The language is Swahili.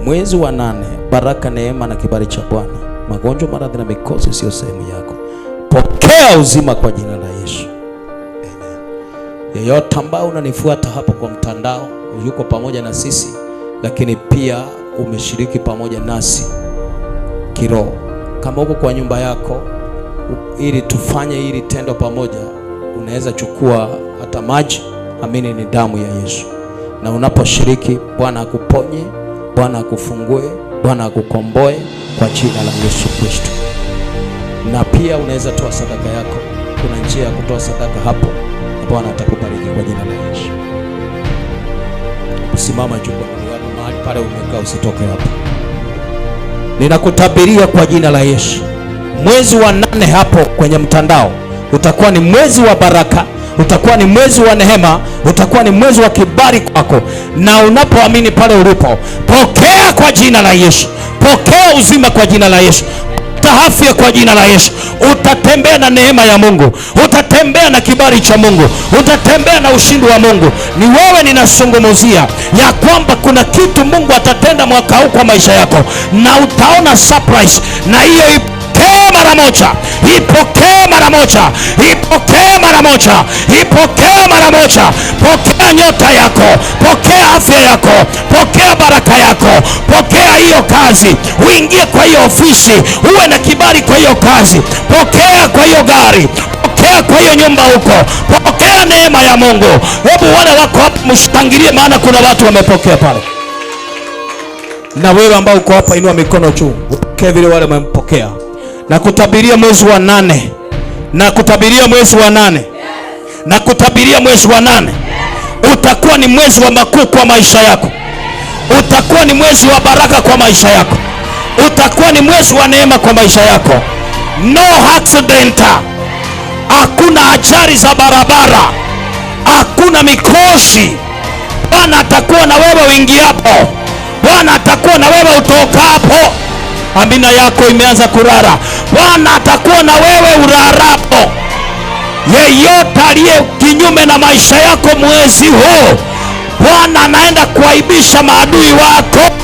Mwezi wa 8, baraka, neema na kibali cha Bwana. Magonjwa, maradhi na mikosi sio sehemu yako. Pokea uzima kwa jina la Yesu. Amen. Yeyote ambao unanifuata hapo kwa mtandao, yuko pamoja na sisi, lakini pia umeshiriki pamoja nasi kiroho. Kama uko kwa nyumba yako, ili tufanye hili tendo pamoja, unaweza chukua hata maji. Amini ni damu ya Yesu. Na unaposhiriki, Bwana akuponye, Bwana akufungue, Bwana akukomboe kwa jina la Yesu Kristo. Na pia unaweza toa sadaka yako. Kuna njia ya kutoa sadaka hapo, na Bwana atakubariki kwa jina la Yesu. Usimama juu kwa mwili wako mahali pale umekaa, usitoke hapo. Ninakutabiria kwa jina la Yesu, mwezi wa 8 hapo kwenye mtandao utakuwa ni mwezi wa baraka, utakuwa ni mwezi wa neema, utakuwa ni mwezi wa kibali kwako. Na unapoamini pale ulipo, pokea kwa jina la Yesu. Pokea uzima kwa jina la Yesu. Afya kwa jina la Yesu. Utatembea na neema ya Mungu, utatembea na kibali cha Mungu, utatembea na ushindi wa Mungu. Ni wewe ninazungumzia ya kwamba kuna kitu Mungu atatenda mwaka huu kwa maisha yako, na utaona surprise. Na hiyo ipokee mara moja, ipokee mara moja, ipokee mara moja, ipokee mara moja. Pokea nyota yako, pokea afya yako, pokea baraka yako, pokea hiyo kazi, uingie kwa hiyo ofisi, uwe na kibali kwa hiyo kazi, pokea kwa hiyo gari, pokea kwa hiyo nyumba huko, pokea neema ya Mungu. Hebu wale wako hapa mshangilie, maana kuna watu wamepokea pale. Na wewe ambao uko hapa, inua mikono juu, upokee vile wale wamempokea. Na kutabiria mwezi wa 8, na kutabiria mwezi wa 8, na kutabiria mwezi wa 8 utakuwa ni mwezi wa makuu kwa maisha yako, utakuwa ni mwezi wa baraka kwa maisha yako, utakuwa ni mwezi wa neema kwa maisha yako. No accident, hakuna ajali za barabara, hakuna mikosi. Bwana atakuwa na wewe uingiapo, Bwana atakuwa na wewe utokapo. Amina yako imeanza kurara. Bwana atakuwa na wewe urarapo. Yeyote aliye kinyume na maisha yako mwezi huu, Bwana anaenda kuaibisha maadui wako.